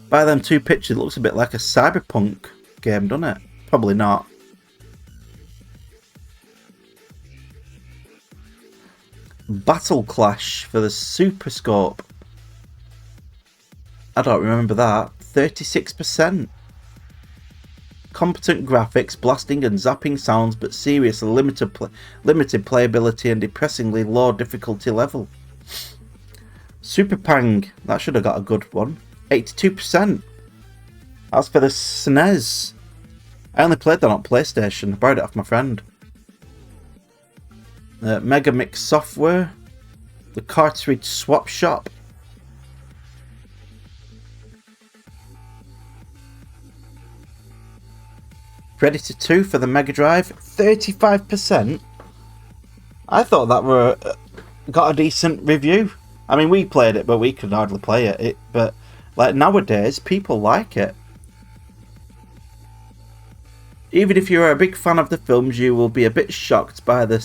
By them two pictures, it looks a bit like a cyberpunk game, doesn't it? Probably not. Battle Clash for the Super Scope. I don't remember that. 36%. Competent graphics, blasting and zapping sounds, but serious and limited playability and depressingly low difficulty level. Super Pang, that should have got a good one. 82%. That's for the SNES. I only played that on PlayStation. I borrowed it off my friend. Mega Mix Software. The Cartridge Swap Shop. Predator 2 for the Mega Drive. 35%. I thought that were got a decent review. I mean, we played it, but we could hardly play it. But like nowadays, people like it. Even if you are a big fan of the films, you will be a bit shocked by the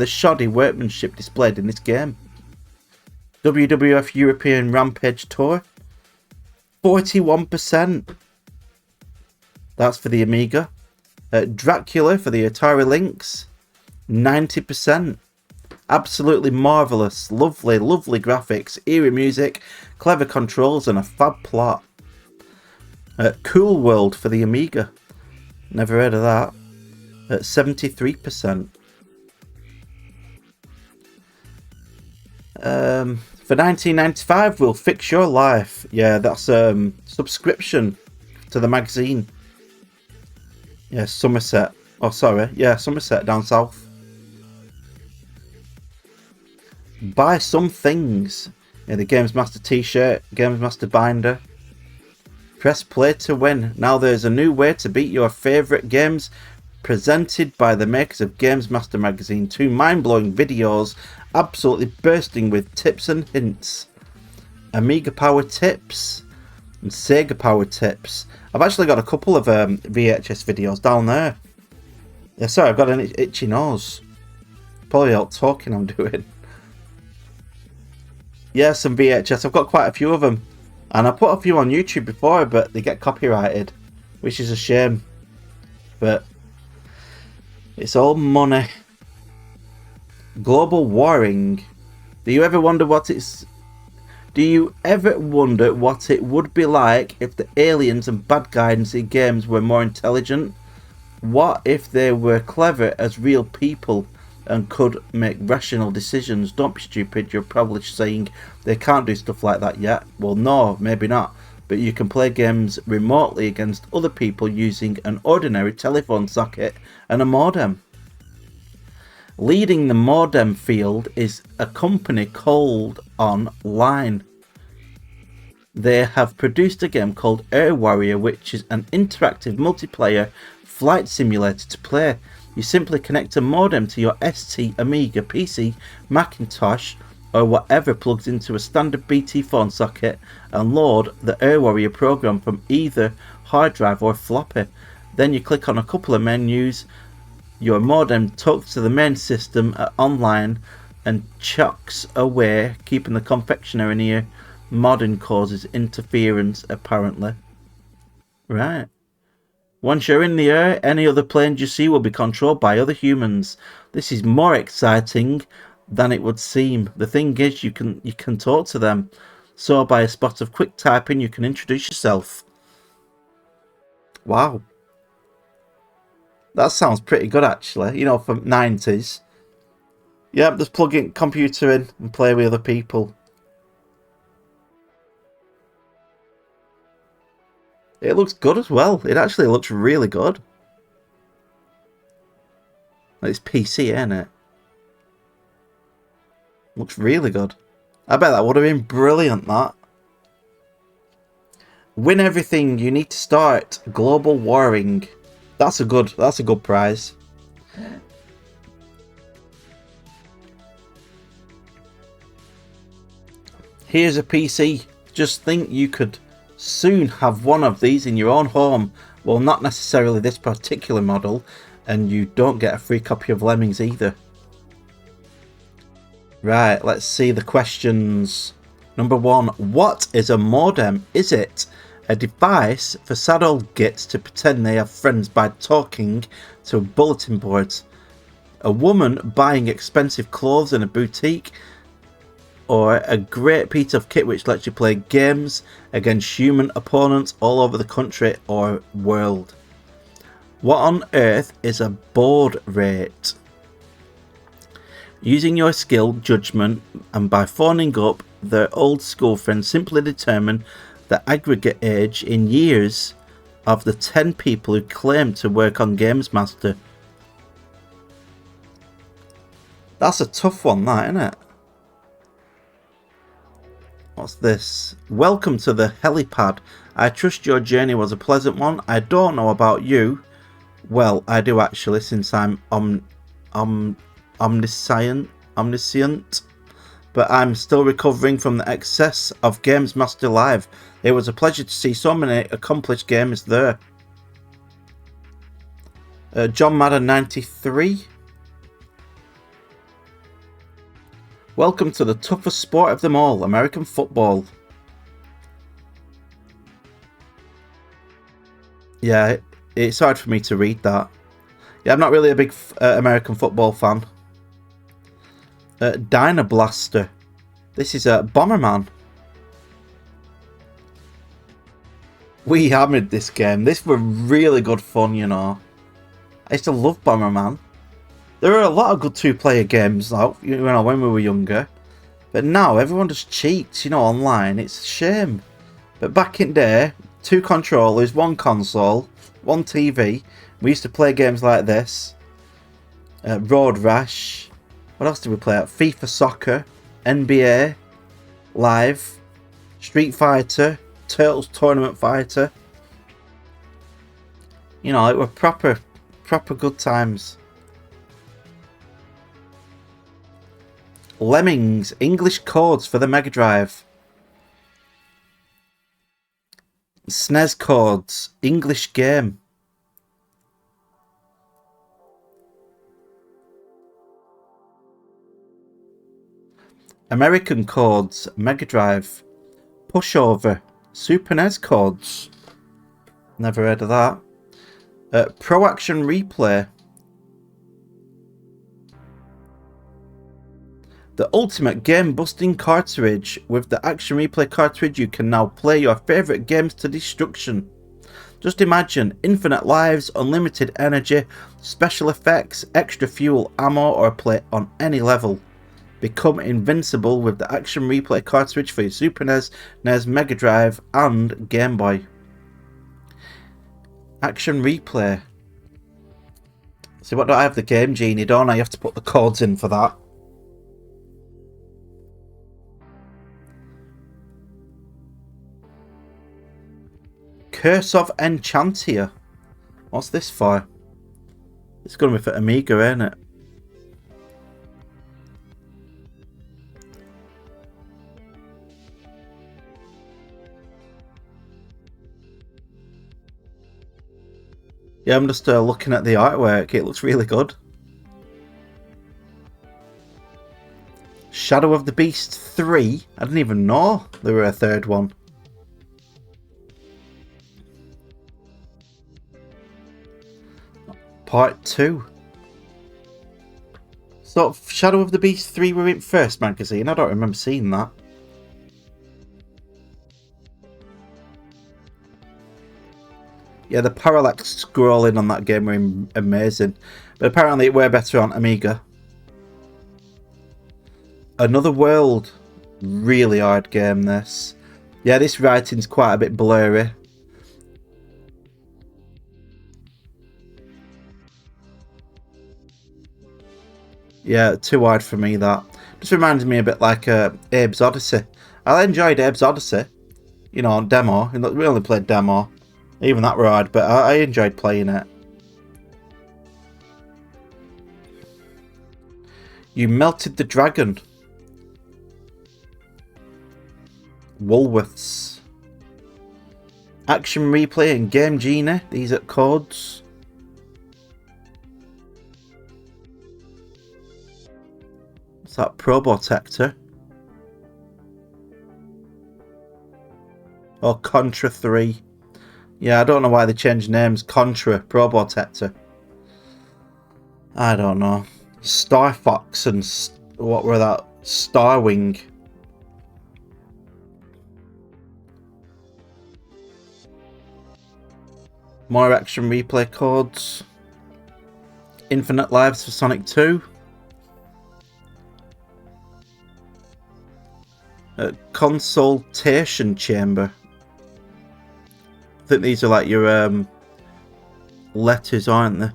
shoddy workmanship displayed in this game. WWF European Rampage Tour, 41%. That's for the Amiga. Dracula for the Atari Lynx, 90%. Absolutely marvellous, lovely, lovely graphics, eerie music, clever controls and a fab plot. Cool World for the Amiga. Never heard of that. At 73%. For $19.95, we'll fix your life. Yeah, that's subscription to the magazine. Yeah, Somerset. Oh, sorry. Yeah, Somerset down south. Buy some things. The GamesMaster t-shirt, GamesMaster binder. Press play to win. Now there's a new way to beat your favourite games, presented by the makers of GamesMaster magazine. 2 mind-blowing videos, absolutely bursting with tips and hints. Amiga power tips and Sega power tips. I've actually got a couple of VHS videos down there. Yeah, sorry, I've got an itchy nose. Probably all talking I'm doing. Yeah, some VHS. I've got quite a few of them. And I put a few on YouTube before, but they get copyrighted, which is a shame. But it's all money. Global warring. Do you ever wonder what it would be like if the aliens and bad guys in games were more intelligent? What if they were clever as real people and could make rational decisions? Don't be stupid, you're probably saying they can't do stuff like that yet. Well, no, maybe not. But you can play games remotely against other people using an ordinary telephone socket and a modem. Leading the modem field is a company called Online. They have produced a game called Air Warrior, which is an interactive multiplayer flight simulator to play. You simply connect a modem to your ST, Amiga, PC, Macintosh, or whatever plugs into a standard BT phone socket and load the Air Warrior program from either hard drive or floppy. Then you click on a couple of menus. Your modem talks to the main system online and chucks away, keeping the confectioner near. Modern causes interference, apparently. Right. Once you're in the air, any other planes you see will be controlled by other humans. This is more exciting than it would seem. The thing is, you can talk to them. So by a spot of quick typing, you can introduce yourself. Wow. That sounds pretty good, actually. You know, from 90s. Yeah, just plug in computer in and play with other people. It looks good as well. It actually looks really good. It's PC, ain't it? Looks really good. I bet that would have been brilliant, that. Win everything. You need to start global warring. That's a good prize. Here's a PC. Just think you could soon have one of these in your own home. Well, not necessarily this particular model, and you don't get a free copy of Lemmings either. Right, let's see the questions. Number 1, what is a modem? Is it a device for sad old gits to pretend they have friends by talking to bulletin boards? A woman buying expensive clothes in a boutique? Or a great piece of kit which lets you play games against human opponents all over the country or world? What on earth is a baud rate? Using your skill, judgment, and by phoning up their old school friends, simply determine the aggregate age in years of the 10 people who claim to work on GamesMaster. That's a tough one, that, isn't it? What's this? Welcome to the helipad. I trust your journey was a pleasant one. I don't know about you. Well, I do actually, since I'm omniscient, but I'm still recovering from the excess of GamesMaster Live. It was a pleasure to see so many accomplished gamers there. John Madden 93. Welcome to the toughest sport of them all, American football. Yeah, it's hard for me to read that. Yeah, I'm not really a big American football fan. Dynablaster. This is a Bomberman. We hammered this game. This was really good fun, you know. I used to love Bomberman. There are a lot of good two-player games now, you know, when we were younger. But now everyone just cheats, you know, online. It's a shame. But back in the day, 2 controllers, 1 console, 1 TV. We used to play games like this. Road Rash. What else did we play? FIFA Soccer. NBA Live, Street Fighter, Turtles Tournament Fighter. You know, it were proper good times. Lemmings, English codes for the Mega Drive. SNES codes, English game. American codes, Mega Drive. Pushover, Super NES codes. Never heard of that. Pro Action Replay. The ultimate game-busting cartridge. With the Action Replay cartridge, you can now play your favourite games to destruction. Just imagine infinite lives, unlimited energy, special effects, extra fuel, ammo, or play on any level. Become invincible with the Action Replay cartridge for your Super NES, NES, Mega Drive, and Game Boy. Action Replay. See, what do I have? The Game Genie, don't I? You have to put the codes in for that. Curse of Enchantia. What's this for? It's going to be for Amiga, ain't it? Yeah, I'm just looking at the artwork. It looks really good. Shadow of the Beast 3. I didn't even know there were a third one. Part 2. So, Shadow of the Beast 3 were in first magazine. I don't remember seeing that. Yeah, the parallax scrolling on that game were amazing. But apparently it were better on Amiga. Another World. Really hard game, this. Yeah, this writing's quite a bit blurry. Yeah, too hard for me, that. Just reminds me a bit like Abe's Odyssey. I enjoyed Abe's Odyssey. You know, on demo. We only played demo. Even that were hard, but I enjoyed playing it. You Melted the Dragon. Woolworths. Action Replay and Game Genie. These are codes. What's that? Probotector. Or Contra 3. Yeah, I don't know why they changed names. Contra, Probotector. I don't know. Star Fox and what were that? Starwing. More Action Replay codes. Infinite Lives for Sonic 2. Consultation Chamber. I think these are like your letters, aren't they?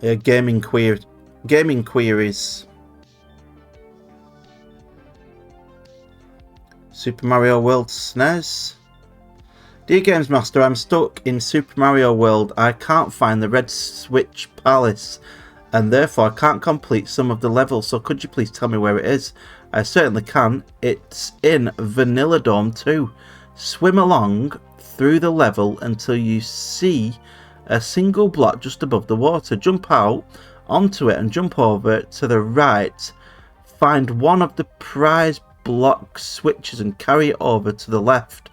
Yeah, gaming queries. Super Mario World SNES. Dear GamesMaster, I'm stuck in Super Mario World. I can't find the Red Switch Palace, and therefore I can't complete some of the levels, so could you please tell me where it is? I certainly can. It's in Vanilla Dome 2. Swim along through the level until you see a single block just above the water. Jump out onto it and jump over to the right. Find one of the prize block switches and carry it over to the left.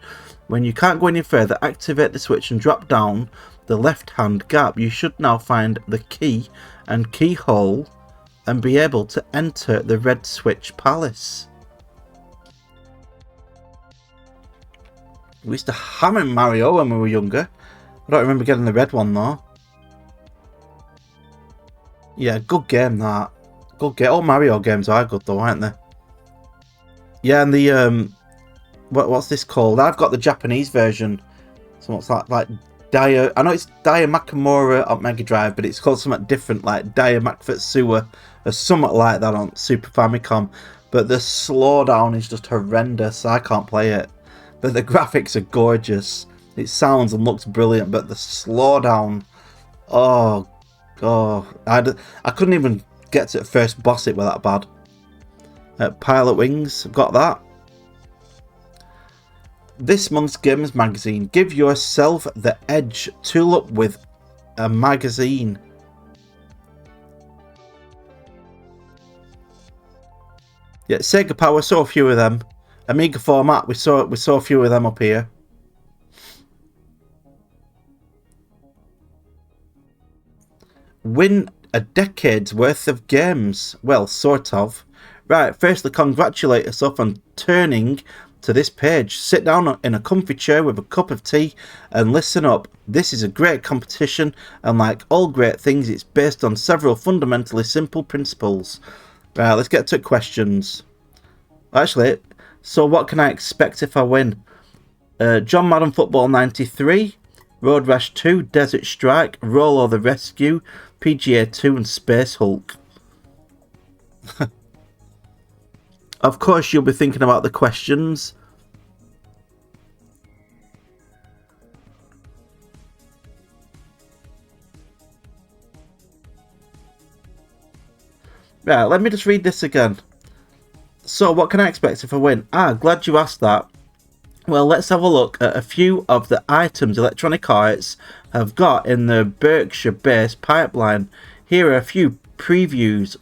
When you can't go any further, activate the switch and drop down the left hand gap. You should now find the key and keyhole and be able to enter the Red Switch Palace. We used to hammer Mario when we were younger. I don't remember getting the red one though. Yeah, good game that. Good game. All Mario games are good though, aren't they? Yeah, and the what's this called? I've got the Japanese version. So what's that, like I know it's Makamura on Mega Drive, but it's called something different, like Makfatsuwa or something like that on Super Famicom. But the slowdown is just horrendous. I can't play it. But the graphics are gorgeous. It sounds and looks brilliant, but the slowdown, oh, I couldn't even get to the first boss. It was that bad. Pilot Wings, I've got that. This month's Games Magazine. Give yourself the edge. Tool up with a magazine. Yeah, Sega Power, saw a few of them. Amiga format, we saw a few of them up here. Win a decade's worth of games. Well, sort of. Right, firstly, congratulate yourself on turning to this page. Sit down in a comfy chair with a cup of tea and listen up. This is a great competition, and like all great things, it's based on several fundamentally simple principles. Right, let's get to questions. Actually, so what can I expect if I win? John Madden Football 93, Road Rash 2, Desert Strike, Rolo the Rescue, PGA 2 and Space Hulk. Of course you'll be thinking about the questions. Right, let me just read this again. So, what can I expect if I win? Glad you asked that. Well, let's have a look at a few of the items Electronic Arts have got in the Berkshire-based pipeline. Here are a few previews.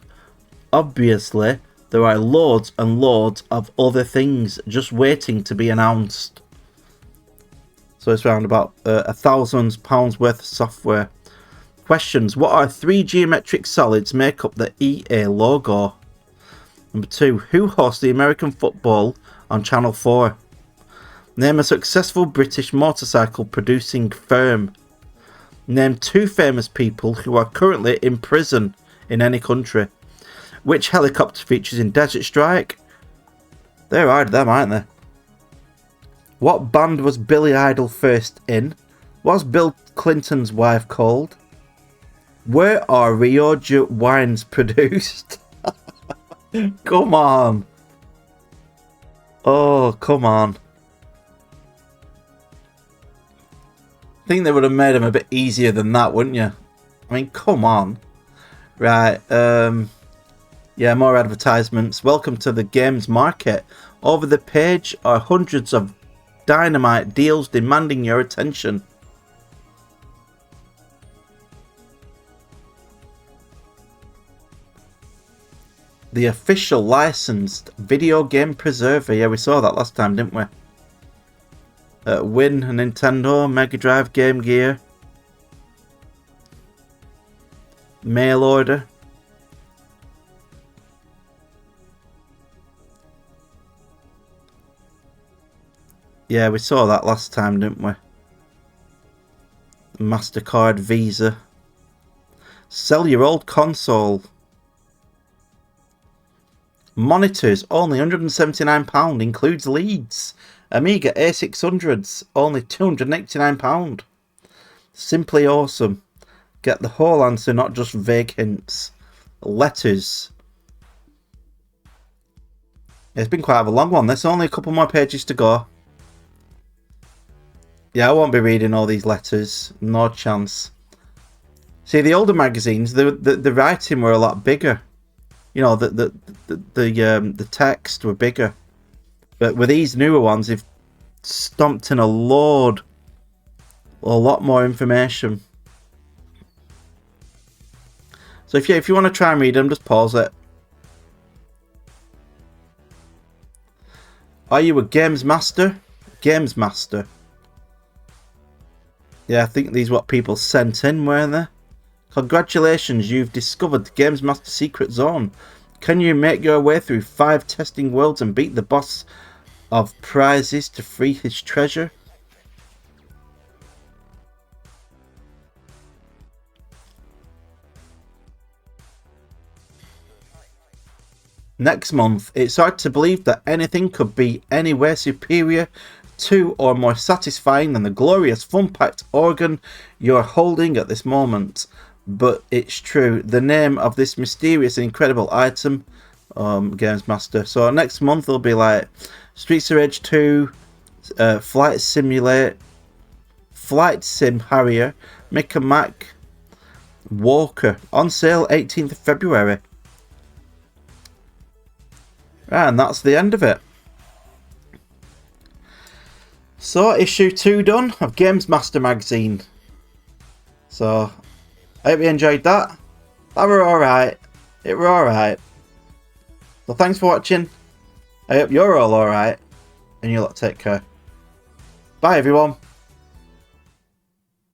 Obviously, there are loads and loads of other things just waiting to be announced. So it's around about £1,000 worth of software. Questions. What are 3 geometric solids make up the EA logo? Number 2. Who hosts the American football on Channel 4? Name a successful British motorcycle producing firm. Name 2 famous people who are currently in prison in any country. Which helicopter features in Desert Strike? There are them, aren't they? What band was Billy Idol first in? Was Bill Clinton's wife called? Where are Rioja wines produced? Come on. Oh, come on. I think they would have made them a bit easier than that, wouldn't you? I mean, come on. Right, yeah, more advertisements. Welcome to the games market. Over the page are hundreds of dynamite deals demanding your attention. The official licensed video game preserver. Yeah, we saw that last time, didn't we? Win, Nintendo, Mega Drive, Game Gear. Mail order. Yeah, we saw that last time, didn't we? MasterCard, Visa. Sell your old console. Monitors, only £179, includes leads. Amiga A600s, only £289. Simply awesome. Get the whole answer, not just vague hints. Letters. It's been quite a long one. There's only a couple more pages to go. Yeah, I won't be reading all these letters. No chance. See, the older magazines, the writing were a lot bigger. You know, the text were bigger. But with these newer ones, they've stomped in a lot more information. So if you want to try and read them, just pause it. Are you a GamesMaster? GamesMaster. Yeah, I think these are what people sent in, weren't they? Congratulations, you've discovered the GamesMaster Secret Zone. Can you make your way through 5 testing worlds and beat the boss of prizes to free his treasure? Next month, it's hard to believe that anything could be anywhere superior 2 or more satisfying than the glorious fun-packed organ you're holding at this moment. But it's true. The name of this mysterious and incredible item, GamesMaster. So next month will be like Streets of Rage 2, Flight Sim Harrier, Mick and Mac, Walker. On sale 18th of February. And that's the end of it. So, issue 2 done of GamesMaster magazine. So, I hope you enjoyed that. That were alright. It were alright. So, thanks for watching. I hope you're all alright. And you lot take care. Bye, everyone.